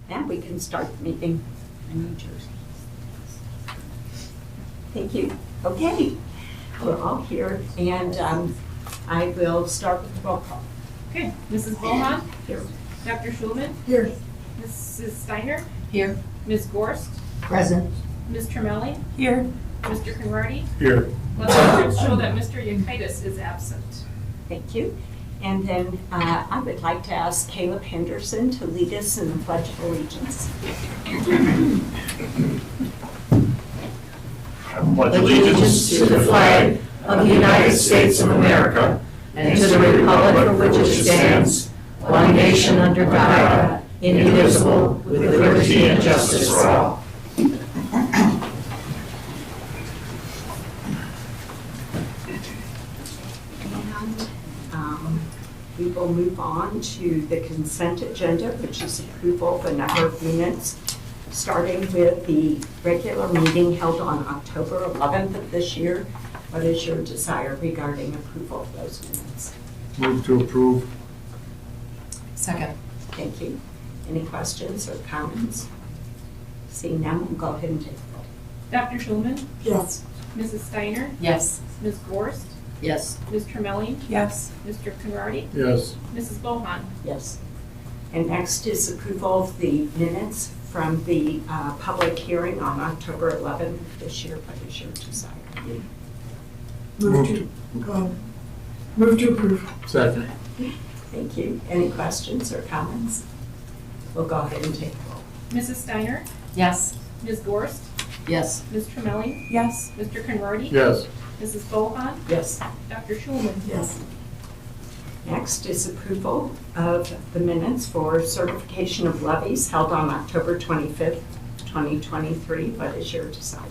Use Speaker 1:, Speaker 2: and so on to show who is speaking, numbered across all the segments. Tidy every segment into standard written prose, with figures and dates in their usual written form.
Speaker 1: And we can start the meeting. I need yours. Thank you. Okay, we're all here, and I will start with the roll call.
Speaker 2: Okay, Mrs. Bohan,
Speaker 1: Here.
Speaker 2: Dr. Schulman,
Speaker 1: Here.
Speaker 2: Mrs. Steiner,
Speaker 1: Here.
Speaker 2: Ms. Gorst,
Speaker 1: Present.
Speaker 2: Ms. Tremelli,
Speaker 1: Here.
Speaker 2: Mr. Conrady.
Speaker 3: Here.
Speaker 2: Let the records show that Mr. Yekitis is absent.
Speaker 1: Thank you. And then I would like to ask Caleb Henderson to lead us in the Pledge of Allegiance.
Speaker 3: I pledge allegiance to the flag of the United States of America and to the republic for which it stands, one nation under God, indivisible, with liberty and justice for all.
Speaker 1: We will move on to the consent agenda, which is approval of a number of minutes, starting with the regular meeting held on October 11th of this year. What is your desire regarding approval of those minutes?
Speaker 3: Move to approve.
Speaker 4: Second.
Speaker 1: Thank you. Any questions or comments? Seeing none, we'll go ahead and take the vote.
Speaker 2: Dr. Schulman,
Speaker 1: Yes.
Speaker 2: Mrs. Steiner,
Speaker 4: Yes.
Speaker 2: Ms. Gorst,
Speaker 4: Yes.
Speaker 2: Ms. Tremelli,
Speaker 4: Yes.
Speaker 2: Mr. Conrady,
Speaker 3: Yes.
Speaker 2: Mrs. Bohan.
Speaker 1: Yes. And next is approval of the minutes from the public hearing on October 11th of this year. What is your desire?
Speaker 5: Move to approve.
Speaker 3: Second.
Speaker 1: Thank you. Any questions or comments? We'll go ahead and take the vote.
Speaker 2: Mrs. Steiner,
Speaker 4: Yes.
Speaker 2: Ms. Gorst,
Speaker 4: Yes.
Speaker 2: Ms. Tremelli,
Speaker 4: Yes.
Speaker 2: Mr. Conrady,
Speaker 3: Yes.
Speaker 2: Mrs. Bohan,
Speaker 1: Yes.
Speaker 2: Dr. Schulman.
Speaker 5: Yes.
Speaker 1: Next is approval of the minutes for certification of levies held on October 25th, 2023. What is your desire?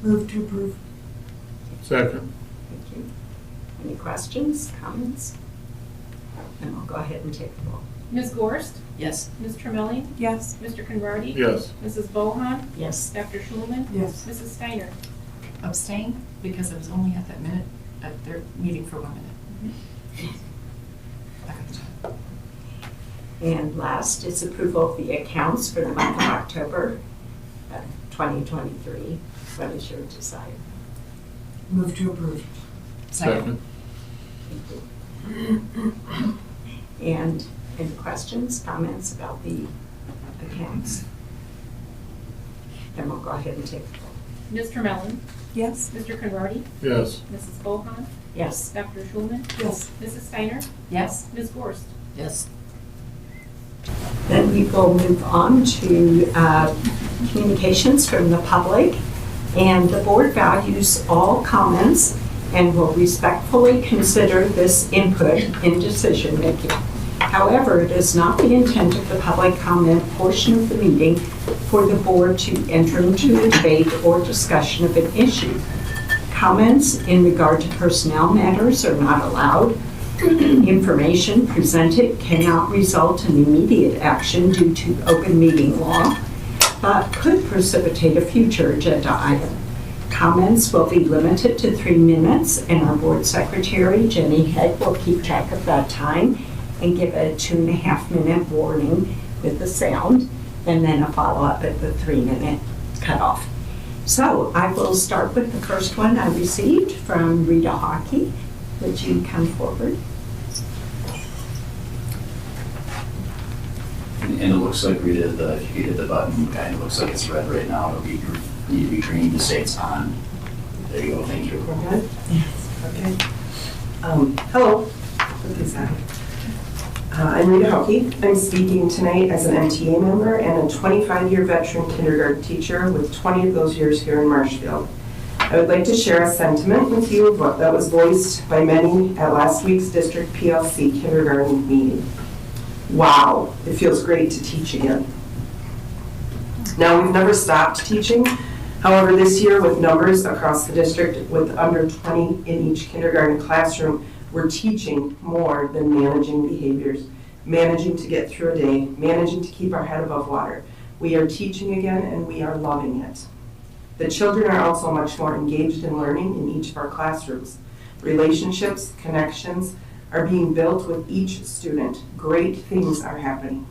Speaker 5: Move to approve.
Speaker 3: Second.
Speaker 1: Thank you. Any questions, comments? And we'll go ahead and take the vote.
Speaker 2: Ms. Gorst,
Speaker 4: Yes.
Speaker 2: Ms. Tremelli,
Speaker 4: Yes.
Speaker 2: Mr. Conrady,
Speaker 3: Yes.
Speaker 2: Mrs. Bohan,
Speaker 1: Yes.
Speaker 2: Dr. Schulman,
Speaker 5: Yes.
Speaker 2: Mrs. Steiner.
Speaker 4: Abstain because I was only at that minute, at their meeting for 1 minute. Back at the time.
Speaker 1: And last is approval of the accounts for the month of October 2023. What is your desire?
Speaker 5: Move to approve.
Speaker 4: Second.
Speaker 1: Thank you. And any questions, comments about the accounts? Then we'll go ahead and take the vote.
Speaker 2: Ms. Tremelli,
Speaker 4: Yes.
Speaker 2: Mr. Conrady,
Speaker 3: Yes.
Speaker 2: Mrs. Bohan,
Speaker 1: Yes.
Speaker 2: Dr. Schulman,
Speaker 5: Yes.
Speaker 2: Mrs. Steiner,
Speaker 4: Yes.
Speaker 2: Ms. Gorst.
Speaker 4: Yes.
Speaker 1: Then we will move on to communications from the public. And the board values all comments and will respectfully consider this input in decision making. However, it is not the intent of the public comment portion of the meeting for the board to enter into a debate or discussion of an issue. Comments in regard to personnel matters are not allowed. Information presented cannot result in immediate action due to open meeting law, but could precipitate a future agenda item. Comments will be limited to 3 minutes, and our board secretary, Jenny Head, will keep track of that time and give a 2.5-minute warning with the sound, and then a follow-up at the 3-minute cutoff. So I will start with the first one I received from Rita Hockey. Would you come forward?
Speaker 6: And it looks like we did the, if you hit the button, kind of looks like it's red right now. It'll be, need to be green to say it's on. There you go, thank you.
Speaker 5: We're good? Okay. Hello. I'm Rita Hockey. I'm speaking tonight as an MTA member and a 25-year veteran kindergarten teacher with 20 of those years here in Marshfield. I would like to share a sentiment with you of what that was voiced by many at last week's District PLC kindergarten meeting. Wow, it feels great to teach again. Now, we've never stopped teaching. However, this year with numbers across the district with under 20 in each kindergarten classroom, we're teaching more than managing behaviors, managing to get through a day, managing to keep our head above water. We are teaching again and we are loving it. The children are also much more engaged in learning in each of our classrooms. Relationships, connections are being built with each student. Great things are happening.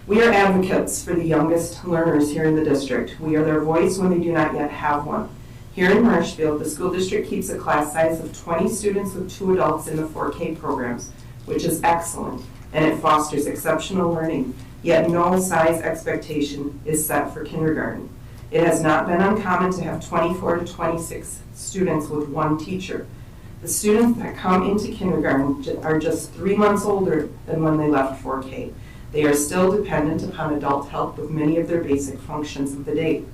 Speaker 5: We are advocates for the youngest learners here in the district. We are their voice when they do not yet have one. Here in Marshfield, the school district keeps a class size of 20 students with 2 adults in the 4K programs, which is excellent, and it fosters exceptional learning, yet no size expectation is set for kindergarten. It has not been uncommon to have 24 to 26 students with 1 teacher. The students that come into kindergarten are just 3 months older than when they left 4K. They are still dependent upon adult help with many of their basic functions of the day.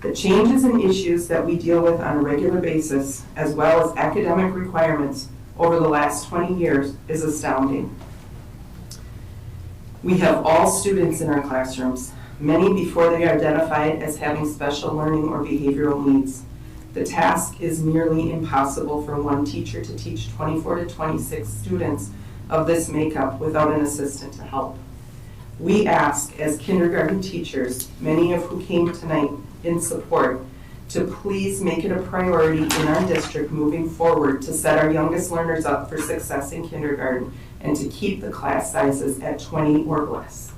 Speaker 5: The changes and issues that we deal with on a regular basis, as well as academic requirements over the last 20 years, is astounding. We have all students in our classrooms, many before they are identified as having special learning or behavioral needs. The task is nearly impossible for one teacher to teach 24 to 26 students of this makeup without an assistant to help. We ask, as kindergarten teachers, many of who came tonight in support, to please make it a priority in our district moving forward to set our youngest learners up for success in kindergarten and to keep the class sizes at 20 or less.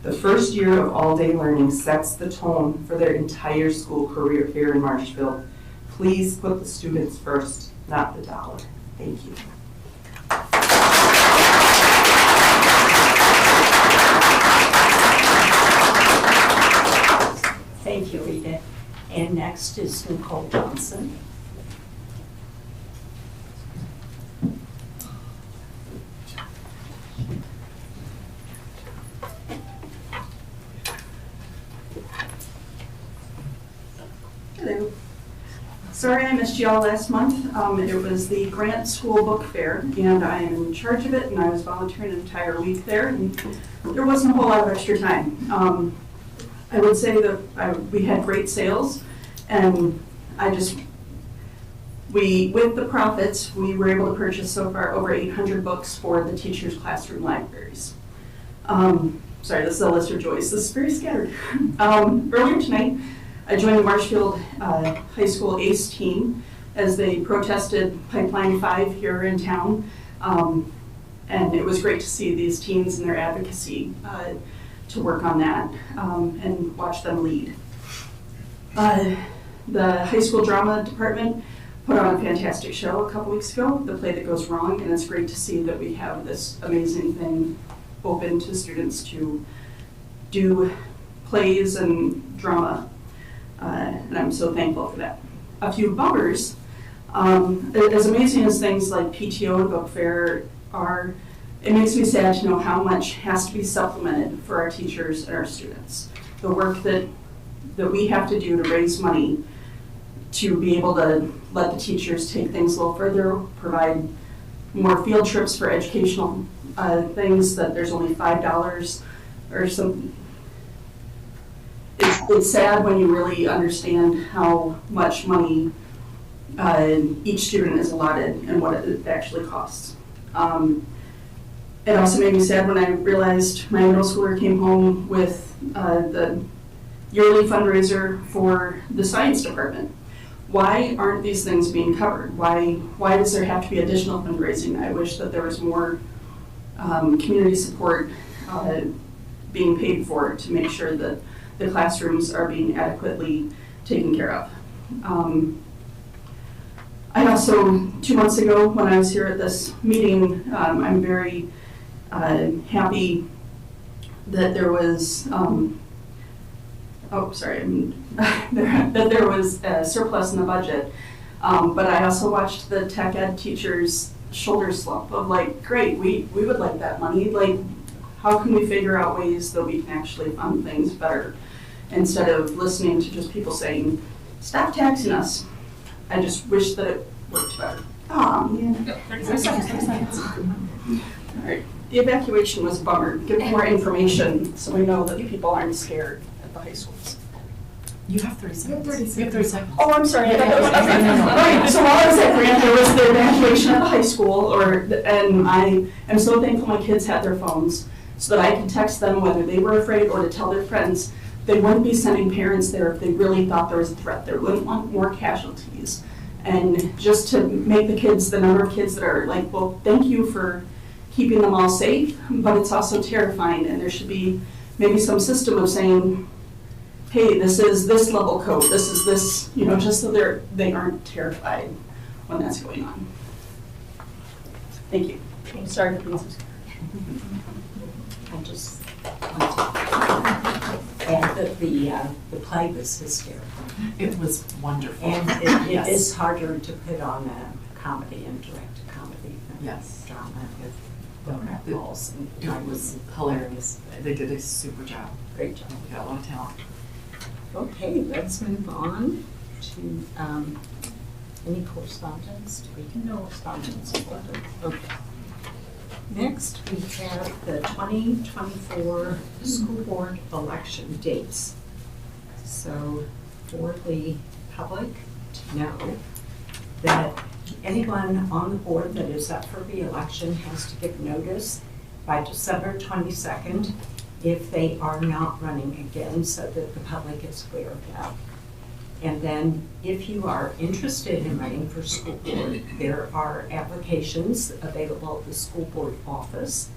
Speaker 5: The first year of all-day learning sets the tone for their entire school career here in Marshfield. Please put the students first, not the dollar. Thank you.
Speaker 1: Thank you, Rita. And next is Nicole Johnson.
Speaker 7: Hello. Sorry I missed you all last month. It was the Grant School Book Fair, and I am in charge of it, and I was volunteering an entire week there, and there wasn't a whole lot of extra time. I would say that we had great sales, and with the profits, we were able to purchase so far over 800 books for the teachers' classroom libraries. Sorry, this is a list of joys. This is very scattered. Earlier tonight, I joined the Marshfield High School ACE team as they protested Pipeline 5 here in town. And it was great to see these teens and their advocacy to work on that and watch them lead. The high school drama department put on a fantastic show a couple weeks ago, The Play That Goes Wrong, and it's great to see that we have this amazing thing open to students to do plays and drama, and I'm so thankful for that. A few bummers, as amazing as things like PTO and book fair are, it makes me sad to know how much has to be supplemented for our teachers and our students. The work that we have to do to raise money to be able to let the teachers take things a little further, provide more field trips for educational things that there's only $5 or something. It's sad when you really understand how much money each student is allotted and what it actually costs. It also made me sad when I realized my middle schooler came home with the yearly fundraiser for the science department. Why aren't these things being covered? Why does there have to be additional fundraising? I wish that there was more community support being paid for to make sure that the classrooms are being adequately taken care of. I also, 2 months ago when I was here at this meeting, I'm very happy that there was, that there was a surplus in the budget. But I also watched the tech ed teachers' shoulder slump of like, great, we would like that money. Like, how can we figure out ways that we can actually fund things better instead of listening to just people saying, stop taxing us. I just wish that it worked better. Oh, man.
Speaker 4: 30 seconds.
Speaker 7: All right. The evacuation was a bummer. Give more information so we know that people aren't scared at the high schools.
Speaker 4: You have 30 seconds. You have 30 seconds.
Speaker 7: Oh, I'm sorry. Right, so while I was at Grant, there was the evacuation at the high school, and I am so thankful my kids had their phones so that I could text them whether they were afraid or to tell their friends. They wouldn't be sending parents there if they really thought there was a threat. They wouldn't want more casualties. And just to make the kids, the number of kids that are like, well, thank you for keeping them all safe, but it's also terrifying, and there should be maybe some system of saying, hey, this is this level code, this is this, just so they aren't terrified when that's going on. Thank you. Sorry for being so scared.
Speaker 1: I just want to add that the play was hysterical.
Speaker 4: It was wonderful.
Speaker 1: And it
Speaker 4: Yes.
Speaker 1: is harder to put on a comedy and direct a comedy than
Speaker 4: Yes.
Speaker 1: drama with the balls. And
Speaker 4: It was hilarious. They did a super job.
Speaker 1: Great job.
Speaker 4: We got a lot of talent.
Speaker 1: Okay, let's move on to any correspondence? Do we
Speaker 2: No.
Speaker 1: correspondence? Okay. Next, we have the 2024 school board election dates. So for the public to know that anyone on the board that is up for re-election has to give notice by December 22nd if they are not running again, so that the public is aware of that. And then if you are interested in running for school board, there are applications available at the school board office.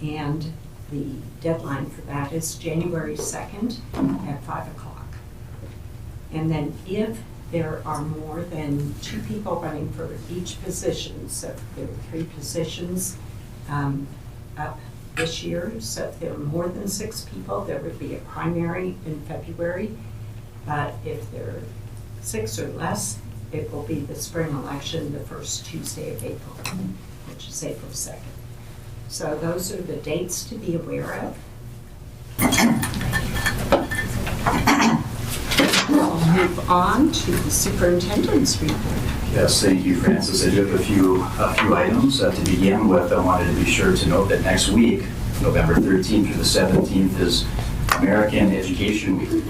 Speaker 1: And the deadline for that is January 2nd at 5 o'clock. And then if there are more than 2 people running for each position, so if there are 3 positions up this year, so if there are more than 6 people, there would be a primary in February. But if there are 6 or less, it will be the spring election the first Tuesday of April, which is April 2nd. So those are the dates to be aware of. We'll move on to the superintendent's report.
Speaker 6: Yes, thank you, Francis. I do have a few items. To begin with, I wanted to be sure to note that next week, November 13th through the 17th, is American Education Week.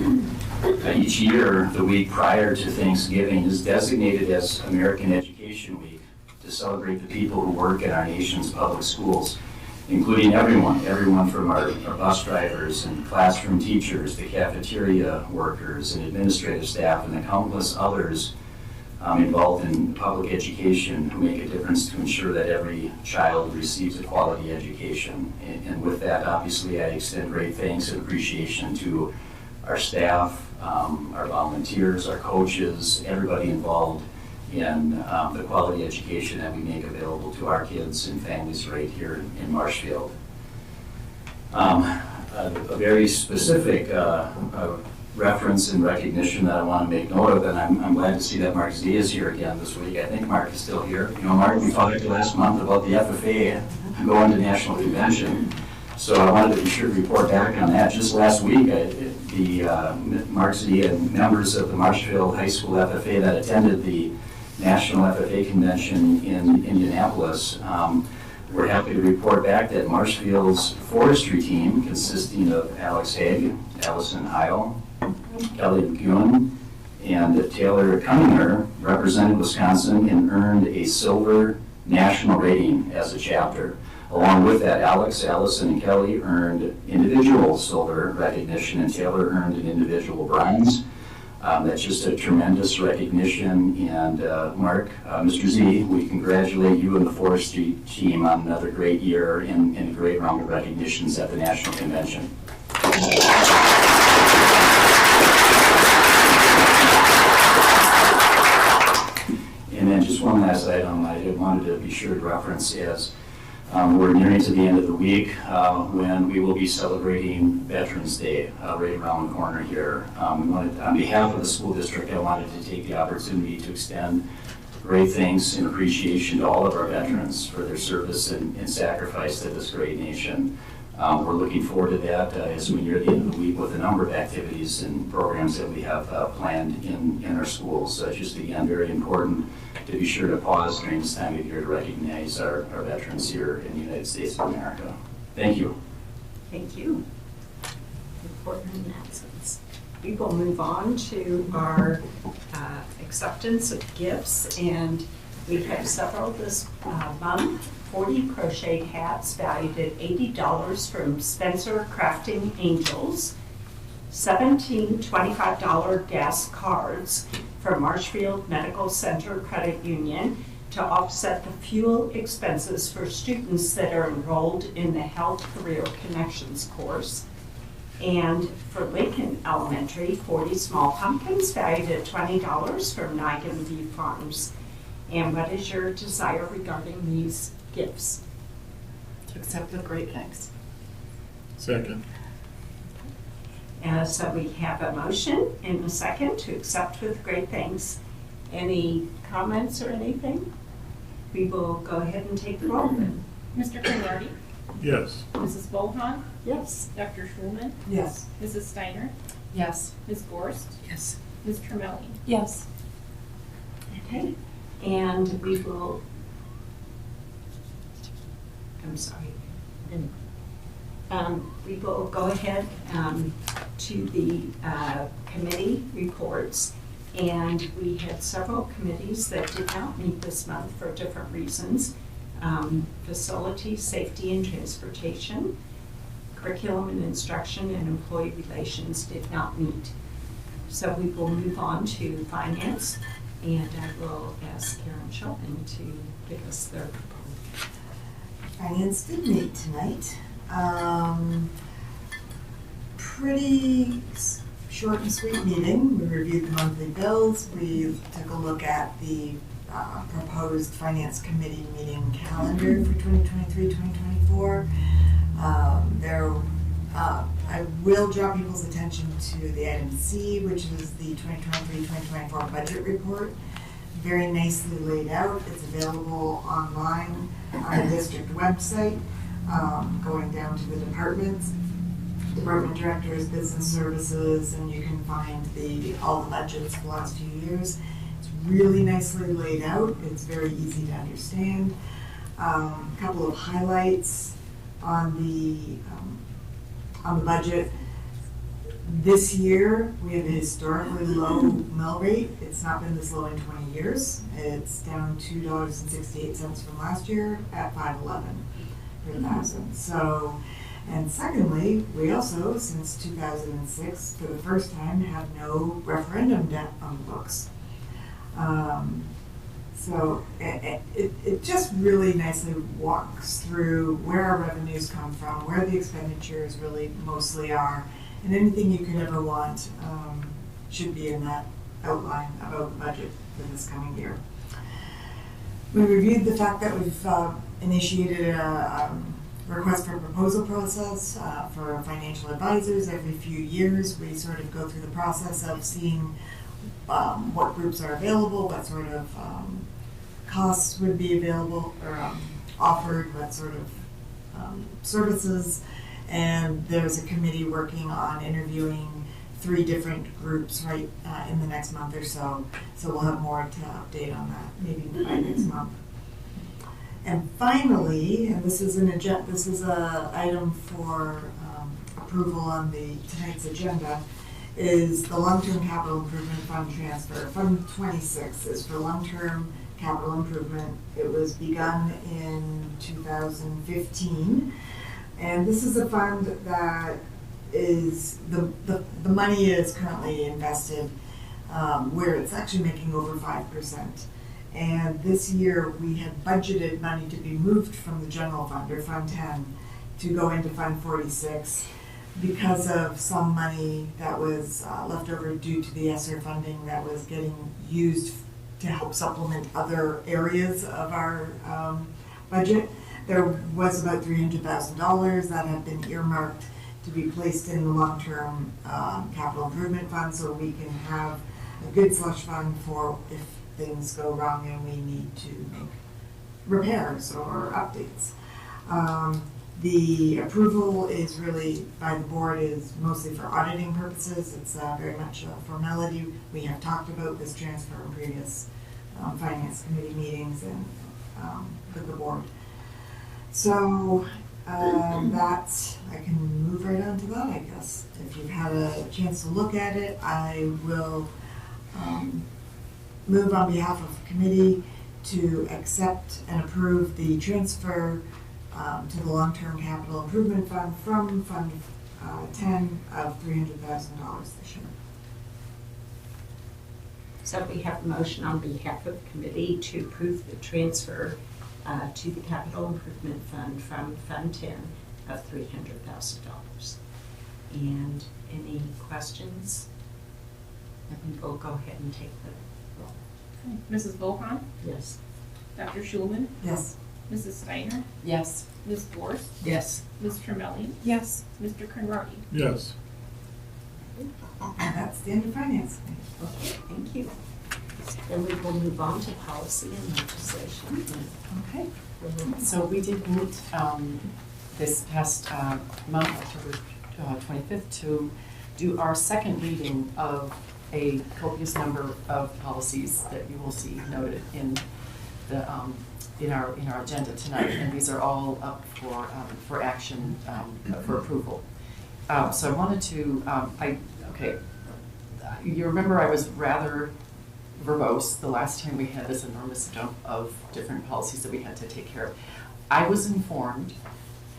Speaker 6: Each year, the week prior to Thanksgiving is designated as American Education Week to celebrate the people who work in our nation's public schools, including everyone from our bus drivers and classroom teachers, the cafeteria workers and administrative staff, and the countless others involved in public education who make a difference to ensure that every child receives a quality education. And with that, obviously, I extend great thanks and appreciation to our staff, our volunteers, our coaches, everybody involved in the quality education that we make available to our kids and families right here in Marshfield. A very specific reference and recognition that I want to make note of, and I'm glad to see that Mark Z is here again this week. I think Mark is still here. Mark, we talked last month about the FFA going to National Convention. So I wanted to be sure to report back on that. Just last week, Mark Z and members of the Marshfield High School FFA that attended the National FFA Convention in Indianapolis were happy to report back that Marshfield's forestry team, consisting of Alex Haig, Allison Heil, Kelly McEwen, and Taylor Cunninger, represented Wisconsin and earned a silver national rating as a chapter. Along with that, Alex, Allison, and Kelly earned individual silver recognition, and Taylor earned an individual bronze. That's just a tremendous recognition. And Mark, Mr. Z, we congratulate you and the forestry team on another great year and a great round of recognitions at the National Convention. And then just one last item I wanted to be sure to reference is we're nearing to the end of the week when we will be celebrating Veterans Day right around the corner here. On behalf of the school district, I wanted to take the opportunity to extend great thanks and appreciation to all of our veterans for their service and sacrifice to this great nation. We're looking forward to that as we near the end of the week with a number of activities and programs that we have planned in our schools. Just again, very important to be sure to pause during this time of year to recognize our veterans here in the United States of America. Thank you.
Speaker 1: Thank you. Important announcements. We will move on to our acceptance of gifts, and we have several this month. 40 crocheted hats valued at $80 from Spencer Crafting Angels, 17 $25 gas cards from Marshfield Medical Center Credit Union to offset the fuel expenses for students that are enrolled in the Health Career Connections course, And for Lincoln Elementary, 40 small pumpkins valued at $20 from Niagara View Farms. And what is your desire regarding these gifts?
Speaker 4: To accept with great thanks.
Speaker 8: Second.
Speaker 1: So we have a motion and a second to accept with great thanks. Any comments or anything? We will go ahead and take the roll then.
Speaker 2: Mr. Conrady?
Speaker 8: Yes.
Speaker 2: Mrs. Bohan?
Speaker 1: Yes.
Speaker 2: Dr. Schulman?
Speaker 5: Yes.
Speaker 2: Mrs. Steiner?
Speaker 4: Yes.
Speaker 2: Ms. Gorst?
Speaker 4: Yes.
Speaker 2: Ms. Tremelli?
Speaker 4: Yes.
Speaker 1: Okay. And we will, I'm sorry. We will go ahead to the committee reports. And we had several committees that did not meet this month for different reasons. Facility, safety, and transportation, curriculum and instruction, and employee relations did not meet. So we will move on to finance, and I will ask Karen Shelton to give us their report.
Speaker 9: Finance did meet tonight. Pretty short and sweet meeting. We reviewed the monthly bills. We took a look at the proposed finance committee meeting calendar for 2023-2024. I will draw people's attention to the item C, which is the 2023-2024 budget report. Very nicely laid out. It's available online on the district website, going down to the departments. Department directors, business services, and you can find all the budgets for the last few years. It's really nicely laid out. It's very easy to understand. A couple of highlights on the budget. This year, we have a historically low mill rate. It's not been this low in 20 years. It's down $2.68 from last year at $5.11 per thousand. So. And secondly, we also, since 2006, for the first time, have no referendum debt on the books. So it just really nicely walks through where our revenues come from, where the expenditures really mostly are, and anything you could ever want should be in that outline about the budget for this coming year. We reviewed the fact that we've initiated a request for proposal process for financial advisors. Every few years, we sort of go through the process of seeing what groups are available, what sort of costs would be available or offered, what sort of services. And there's a committee working on interviewing 3 different groups right in the next month or so. So we'll have more to update on that maybe by next month. And finally, and this is a item for approval on tonight's agenda, is the long-term capital improvement fund transfer. Fund 26 is for long-term capital improvement. It was begun in 2015, and this is a fund that is the money is currently invested where it's actually making over 5%. And this year, we had budgeted money to be moved from the general fund, or Fund 10, to go into Fund 46 because of some money that was left over due to the ESSER funding that was getting used to help supplement other areas of our budget. There was about $300,000 that had been earmarked to be placed in the long-term capital improvement fund so we can have a good slush fund for if things go wrong and we need to make repairs or updates. The approval is really by the board is mostly for auditing purposes. It's very much a formality. We have talked about this transfer in previous finance committee meetings and with the board. So that's, I can move right on to that, I guess. If you've had a chance to look at it, I will move on behalf of the committee to accept and approve the transfer to the long-term capital improvement fund from Fund 10 of $300,000 this year.
Speaker 1: So we have a motion on behalf of the committee to approve the transfer to the capital improvement fund from Fund 10 of $300,000. And any questions? And we'll go ahead and take the roll.
Speaker 2: Mrs. Bohan,
Speaker 1: Yes.
Speaker 2: Dr. Schulman,
Speaker 9: Yes.
Speaker 2: Mrs. Steiner,
Speaker 3: Yes.
Speaker 2: Ms. Gorst,
Speaker 3: Yes.
Speaker 2: Ms. Tramelli,
Speaker 3: Yes.
Speaker 2: Mr. Conrady.
Speaker 8: Yes.
Speaker 9: And that's the end of finance.
Speaker 1: Okay, thank you. Then we will move on to policy and legislation.
Speaker 4: Okay. So we did meet this past month, October 25th, to do our second reading of a copious number of policies that you will see noted in the in our agenda tonight, and these are all up for action for approval. So I wanted to you remember I was rather verbose the last time we had this enormous dump of different policies that we had to take care of. I was informed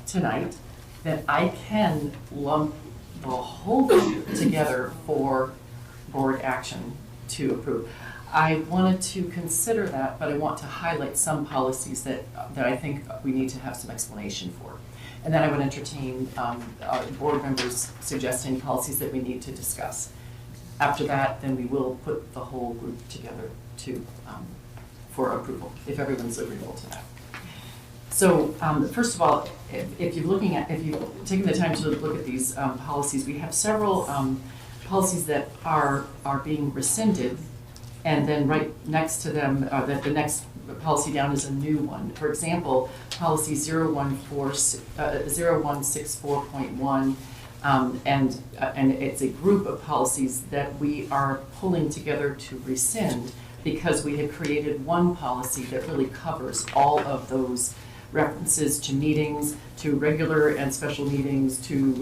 Speaker 4: tonight that I can lump the whole thing together for board action to approve. I wanted to consider that, but I want to highlight some policies that I think we need to have some explanation for. And then I would entertain board members suggesting policies that we need to discuss. After that, then we will put the whole group together to for approval, if everyone's agreeable to that. So first of all, if you've taken the time to look at these policies, we have several policies that are being rescinded, and then right next to them, the next policy down is a new one. For example, policy 0164.1, and it's a group of policies that we are pulling together to rescind because we had created one policy that really covers all of those references to meetings, to regular and special meetings, to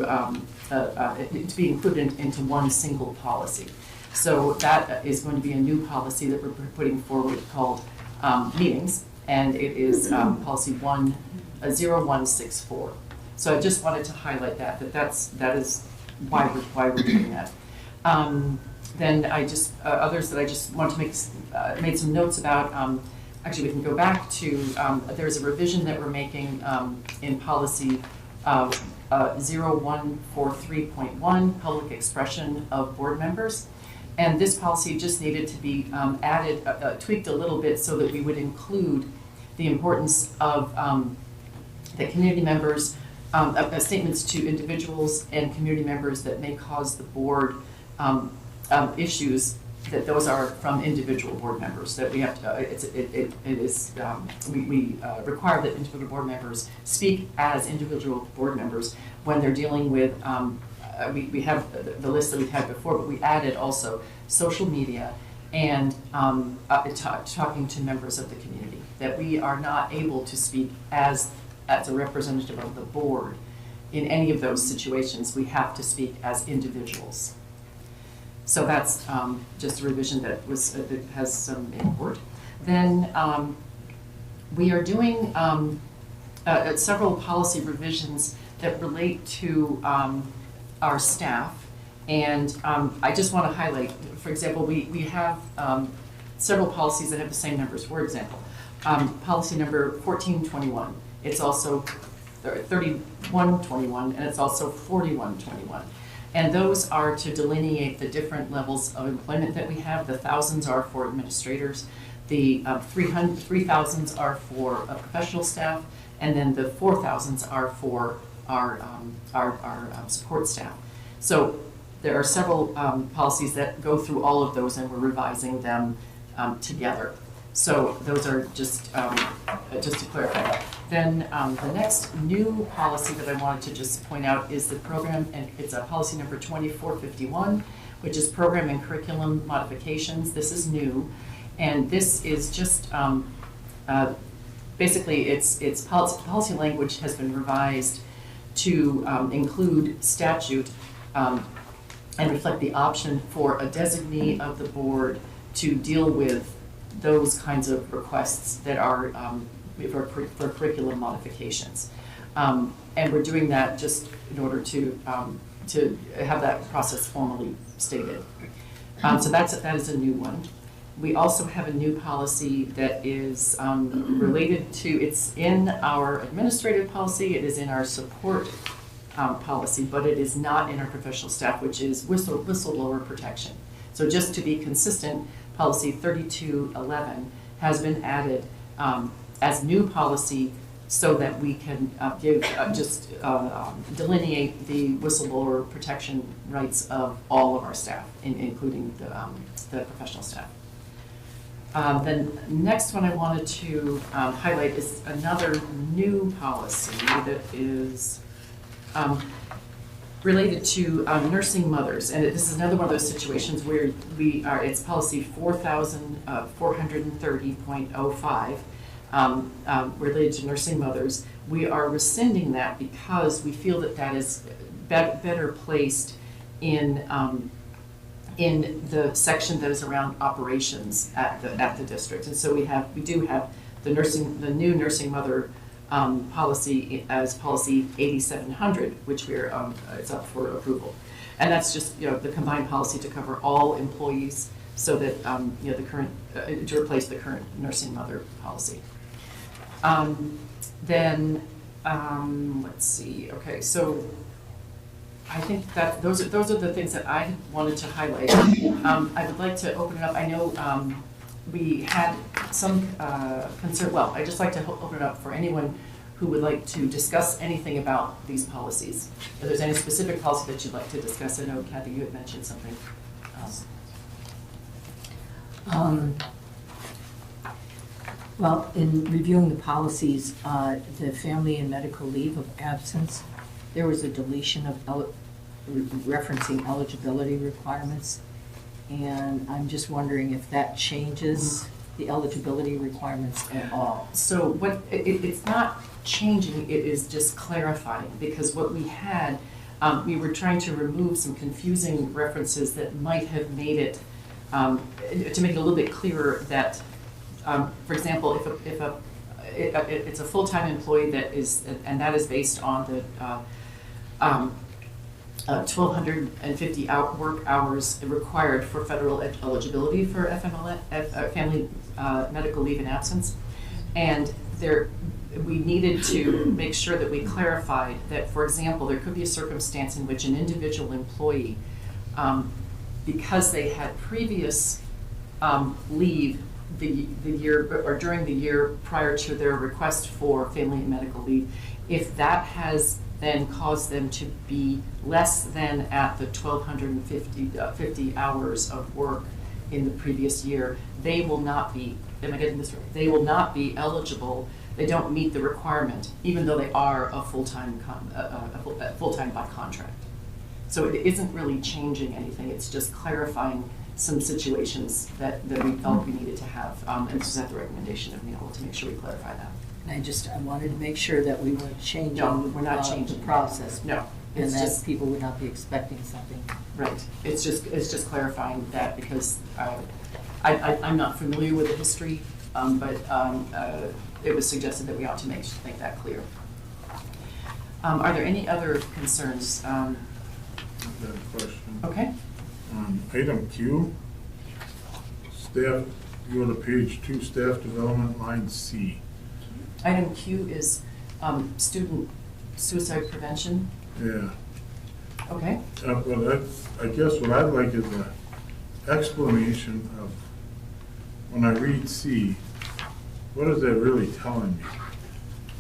Speaker 4: be included into one single policy. So that is going to be a new policy that we're putting forward called meetings, and it is policy 0164. So I just wanted to highlight that is why we're doing that. Then I just others that I just want to make made some notes about. Actually, we can go back to there's a revision that we're making in policy 0143.1, public expression of board members. And this policy just needed to be added, tweaked a little bit so that we would include the importance of the community members, statements to individuals and community members that may cause the board issues, that those are from individual board members, that we have to, we require that individual board members speak as individual board members when they're dealing with, we have the list that we've had before, but we added also social media and talking to members of the community, that we are not able to speak as a representative of the board in any of those situations. We have to speak as individuals. So that's just a revision that has some import. Then we are doing several policy revisions that relate to our staff. And I just want to highlight, for example, we have several policies that have the same numbers. For example, policy number 1421, it's also 3121, and it's also 4121. And those are to delineate the different levels of employment that we have. The thousands are for administrators, the 3,000s are for professional staff, and then the 4,000s are for our support staff. So there are several policies that go through all of those, and we're revising them together. So those are just to clarify. Then the next new policy that I wanted to just point out is the program, and it's a policy number 2451, which is program and curriculum modifications. This is new, and this is just basically its policy language has been revised to include statute and reflect the option for a designee of the board to deal with those kinds of requests that are for curriculum modifications. And we're doing that just in order to have that process formally stated. So that is a new one. We also have a new policy that is related to, it's in our administrative policy, it is in our support policy, but it is not in our professional staff, which is whistleblower protection. So just to be consistent, policy 3211 has been added as new policy so that we can delineate the whistleblower protection rights of all of our staff, including the professional staff. Then next one I wanted to highlight is another new policy that is related to nursing mothers. And this is another one of those situations where it's policy 4,430.05 related to nursing mothers. We are rescinding that because we feel that that is better placed in the section that is around operations at the district. And so we do have the new nursing mother policy as policy 8700, which it's up for approval. And that's just, the combined policy to cover all employees so that, the current, to replace the current nursing mother policy. Let's see, okay, so I think that those are the things that I wanted to highlight. I would like to open it up. I know we had some concern. Well, I'd just like to open it up for anyone who would like to discuss anything about these policies. If there's any specific policy that you'd like to discuss, I know Kathy, you had mentioned something else.
Speaker 3: Well, in reviewing the policies, the family and medical leave of absence, there was a deletion of referencing eligibility requirements. And I'm just wondering if that changes the eligibility requirements at all.
Speaker 4: So it's not changing, it is just clarifying, because what we had, we were trying to remove some confusing references that might have made it, to make it a little bit clearer that, for example, if it's a full-time employee that is, and that is based on the 1,250 work hours required for federal eligibility for FMLA, family medical leave and absence. And we needed to make sure that we clarified that, for example, there could be a circumstance in which an individual employee, because they had previous leave the year or during the year prior to their request for family and medical leave, if that has then caused them to be less than at the 1,250 hours of work in the previous year, they will not be, am I getting this right? They will not be eligible. They don't meet the requirement, even though they are a full-time by contract. So it isn't really changing anything. It's just clarifying some situations that we felt we needed to have. And this is at the recommendation of Neil to make sure we clarify that.
Speaker 3: And I wanted to make sure that we weren't changing,
Speaker 4: No, we're not changing
Speaker 3: the process.
Speaker 4: No,
Speaker 3: And
Speaker 4: it's
Speaker 3: that
Speaker 4: just
Speaker 3: people would not be expecting something.
Speaker 4: right. It's just clarifying that because I'm not familiar with the history, but it was suggested that we ought to make that clear. Are there any other concerns?
Speaker 8: I've got a question.
Speaker 4: Okay.
Speaker 8: Item Q, staff, you go to page 2, staff development, line C.
Speaker 4: Item Q is student suicide prevention.
Speaker 8: Yeah.
Speaker 4: Okay.
Speaker 8: Well, I guess what I'd like is an explanation of, when I read C, what is that really telling me?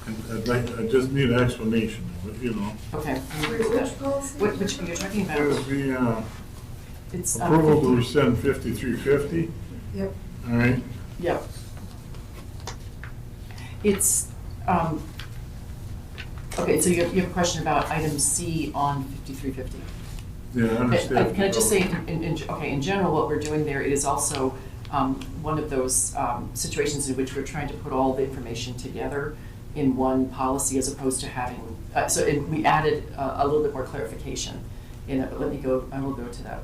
Speaker 8: And I just need an explanation of it,
Speaker 4: Okay.
Speaker 9: Which policy?
Speaker 4: Which you're talking
Speaker 8: It
Speaker 4: about?
Speaker 8: would be
Speaker 4: It's
Speaker 8: approval to rescind 5350.
Speaker 9: Yep.
Speaker 8: All right.
Speaker 4: Yeah. It's okay. So you have a question about item C on 5350.
Speaker 8: Yeah, I understand.
Speaker 4: Can I just say, in general, what we're doing there is also one of those situations in which we're trying to put all the information together in one policy as opposed to having, we added a little bit more clarification in it, but I will go to that.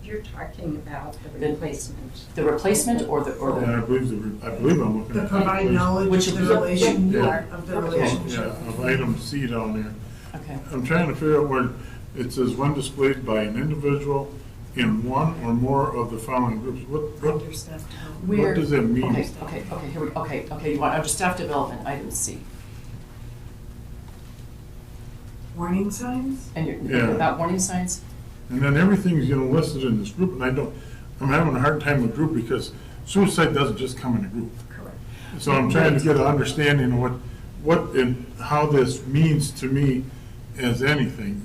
Speaker 1: You're talking about the replacement.
Speaker 4: The replacement or the.
Speaker 8: Yeah, I believe I'm looking
Speaker 9: The
Speaker 8: at.
Speaker 9: provide knowledge
Speaker 4: Which
Speaker 9: of
Speaker 4: would
Speaker 9: the
Speaker 4: be-
Speaker 9: relation,
Speaker 8: Yeah.
Speaker 9: of the
Speaker 8: Yeah,
Speaker 9: relationship.
Speaker 8: of item C down there.
Speaker 4: Okay.
Speaker 8: I'm trying to figure out where it says when displayed by an individual in one or more of the following groups. What does that mean?
Speaker 4: Okay, here we, okay, you want, under staff development, item C.
Speaker 9: warning signs.
Speaker 4: And you're
Speaker 8: Yeah.
Speaker 4: about warning signs?
Speaker 8: And then everything's, listed in this group, and I'm having a hard time with group because suicide doesn't just come in a group.
Speaker 4: Correct.
Speaker 8: So I'm trying to get an understanding of what and how this means to me as anything,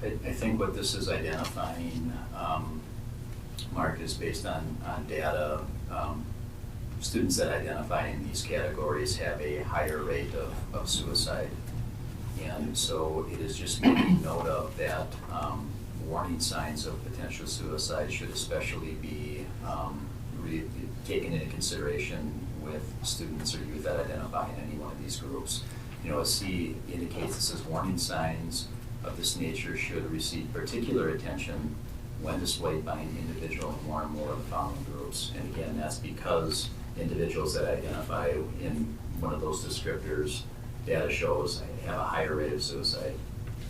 Speaker 6: I think what this is identifying, Mark, is based on data. Students that identify in these categories have a higher rate of suicide. And so it is just making note of that warning signs of potential suicide should especially be taken into consideration with students or youth that identify in any one of these groups. As C indicates, it says warning signs of this nature should receive particular attention when displayed by an individual in one or more of the following groups. And again, that's because individuals that identify in one of those descriptors, data shows have a higher rate of suicide.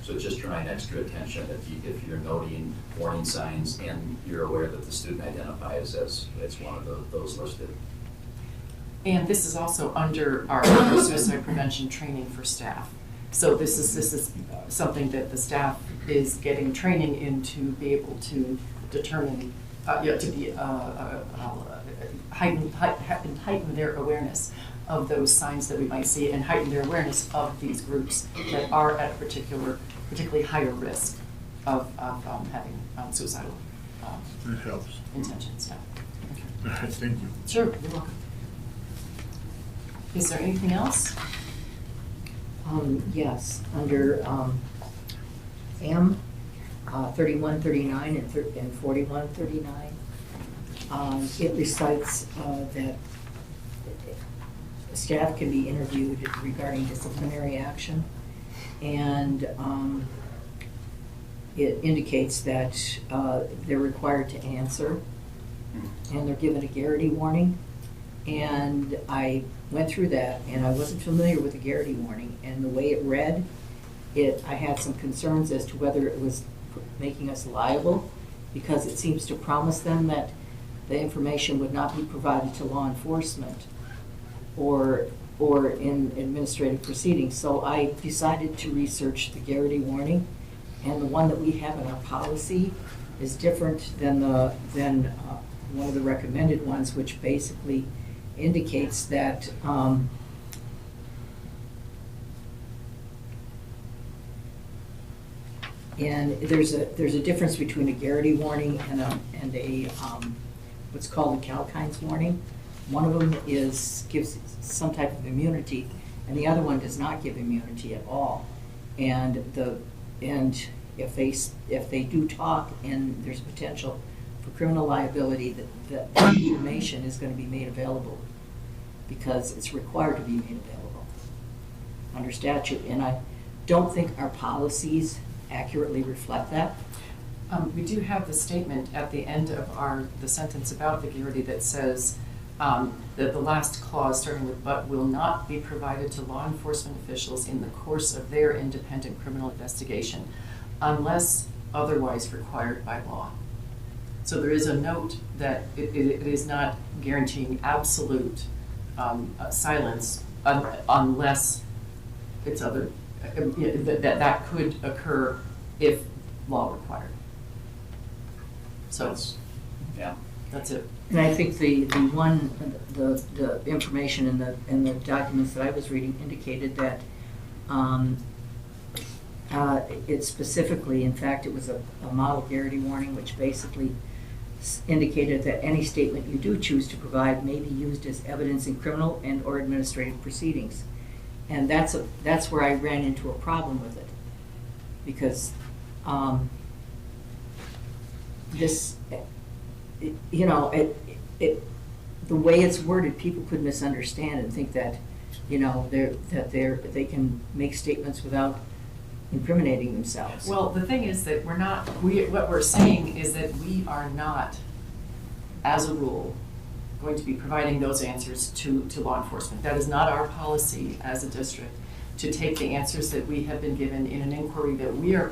Speaker 6: So just drawing extra attention if you're noting warning signs and you're aware that the student identifies as one of those listed.
Speaker 4: And this is also under our suicide prevention training for staff. So this is something that the staff is getting training in to be able to determine, to be heighten their awareness of those signs that we might see and heighten their awareness of these groups that are at a particularly higher risk of having suicidal
Speaker 8: That helps.
Speaker 4: intentions.
Speaker 8: All right, thank you.
Speaker 4: Sure, you're welcome. Is there anything else?
Speaker 3: Yes, under M, 3139 and 4139, it recites that staff can be interviewed regarding disciplinary action, and it indicates that they're required to answer, and they're given a Garrity warning. And I went through that, and I wasn't familiar with the Garrity warning, and the way it read, I had some concerns as to whether it was making us liable, because it seems to promise them that the information would not be provided to law enforcement or in administrative proceedings. So I decided to research the Garrity warning, and the one that we have in our policy is different than one of the recommended ones, which basically indicates that and there's a difference between a Garrity warning and a what's called a Kalkine's warning. One of them gives some type of immunity, and the other one does not give immunity at all. And if they do talk and there's potential for criminal liability, that information is going to be made available because it's required to be made available under statute. And I don't think our policies accurately reflect that.
Speaker 4: We do have the statement at the end of the sentence about the Garrity that says that the last clause, starting with "but," will not be provided to law enforcement officials in the course of their independent criminal investigation unless otherwise required by law. So there is a note that it is not guaranteeing absolute silence unless it's other, that could occur if law required. So that's it.
Speaker 3: And I think the information in the documents that I was reading indicated that it specifically, in fact, it was a model Garrity warning, which basically indicated that any statement you do choose to provide may be used as evidence in criminal and or administrative proceedings. And that's where I ran into a problem with it, because the way it's worded, people could misunderstand and think that they can make statements without incriminating themselves.
Speaker 4: Well, the thing is that what we're saying is that we are not, as a rule, going to be providing those answers to law enforcement. That is not our policy as a district, to take the answers that we have been given in an inquiry that we are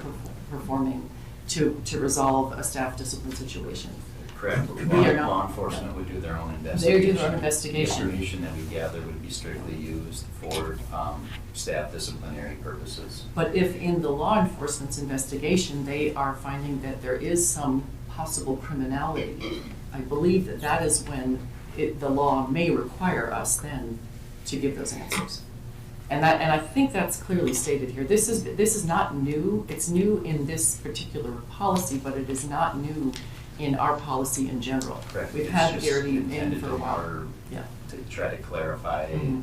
Speaker 4: performing to resolve a staff discipline situation.
Speaker 6: Correct.
Speaker 4: We are not.
Speaker 6: Law enforcement would do their own
Speaker 4: They
Speaker 6: investigation.
Speaker 4: do their own investigation.
Speaker 6: The information that we gather would be strictly used for staff disciplinary purposes.
Speaker 4: But if in the law enforcement's investigation, they are finding that there is some possible criminality, I believe that that is when the law may require us then to give those answers. And I think that's clearly stated here. This is not new. It's new in this particular policy, but it is not new in our policy in general.
Speaker 6: Correct.
Speaker 4: We've
Speaker 6: It's
Speaker 4: had
Speaker 6: just
Speaker 4: Garrity in
Speaker 6: intended
Speaker 4: for a while. Yeah.
Speaker 6: To try to clarify
Speaker 4: Mhm.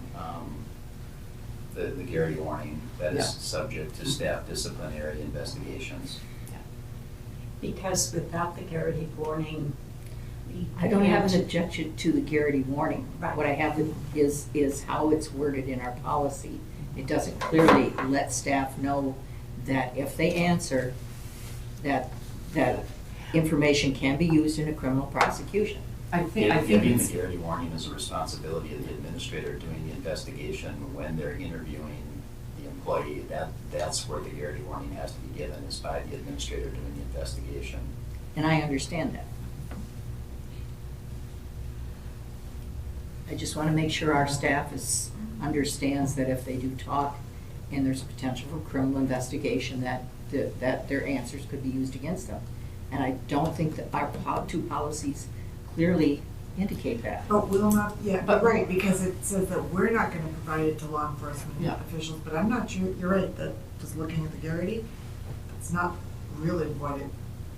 Speaker 6: the Garrity warning that
Speaker 4: Yeah.
Speaker 6: is subject to staff disciplinary investigations.
Speaker 1: Because without the Garrity warning, we
Speaker 3: I don't have an
Speaker 1: can't-
Speaker 3: objection to the Garrity warning.
Speaker 1: Right.
Speaker 3: What I have is how it's worded in our policy. It doesn't clearly let staff know that if they answer, that information can be used in a criminal prosecution.
Speaker 4: I think
Speaker 6: Giving
Speaker 4: it's,
Speaker 6: the Garrity warning is a responsibility of the administrator doing the investigation when they're interviewing the employee. That's where the Garrity warning has to be given, is by the administrator doing the investigation.
Speaker 3: And I understand that. I just want to make sure our staff understands that if they do talk and there's a potential for criminal investigation, that their answers could be used against them. And I don't think that our two policies clearly indicate that.
Speaker 9: But will not, yeah,
Speaker 4: But-
Speaker 9: but right, because it says that we're not gonna provide it to law enforcement
Speaker 4: Yeah.
Speaker 9: officials, but I'm not sure, you're right, that just looking at the Garrity, that's not really what it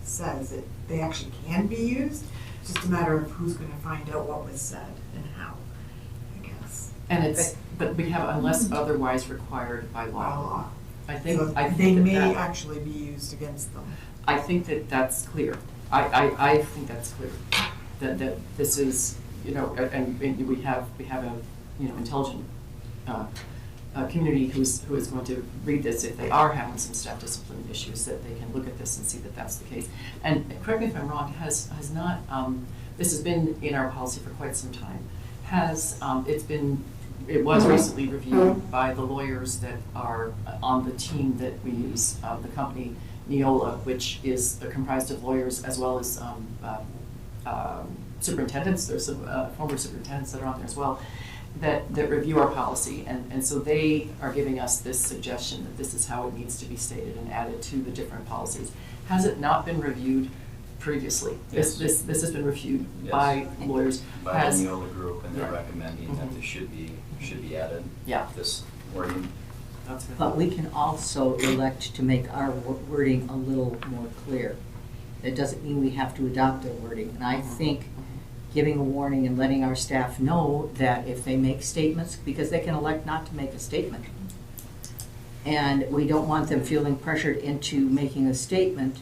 Speaker 9: says. They actually can be used, it's just a matter of who's gonna find out what was said and how, I guess,
Speaker 4: but we have unless otherwise required by
Speaker 9: by
Speaker 4: law.
Speaker 9: law.
Speaker 4: I
Speaker 9: So
Speaker 4: think
Speaker 9: they may
Speaker 4: that
Speaker 9: actually be used against them.
Speaker 4: I think that that's clear. I think that's clear. That this is, and we have a, intelligent community who is going to read this if they are having some staff discipline issues, that they can look at this and see that that's the case. And correct me if I'm wrong, has not, this has been in our policy for quite some time. It was recently reviewed by the lawyers that are on the team that we use, the company Neola, which is comprised of lawyers as well as superintendents. There's some former superintendents that are on there as well that review our policy. And so they are giving us this suggestion that this is how it needs to be stated and added to the different policies. Has it not been reviewed previously?
Speaker 6: Yes.
Speaker 4: This has been reviewed
Speaker 6: Yes.
Speaker 4: by lawyers.
Speaker 6: By the
Speaker 4: Has-
Speaker 6: Neola group, and they're
Speaker 4: Yeah.
Speaker 6: recommending that
Speaker 4: Mhm.
Speaker 6: this should be added.
Speaker 4: Yeah.
Speaker 6: This wording.
Speaker 4: That's good.
Speaker 3: But we can also elect to make our wording a little more clear. That doesn't mean we have to adopt their wording. And I think giving a warning and letting our staff know that if they make statements, because they can elect not to make a statement. And we don't want them feeling pressured into making a statement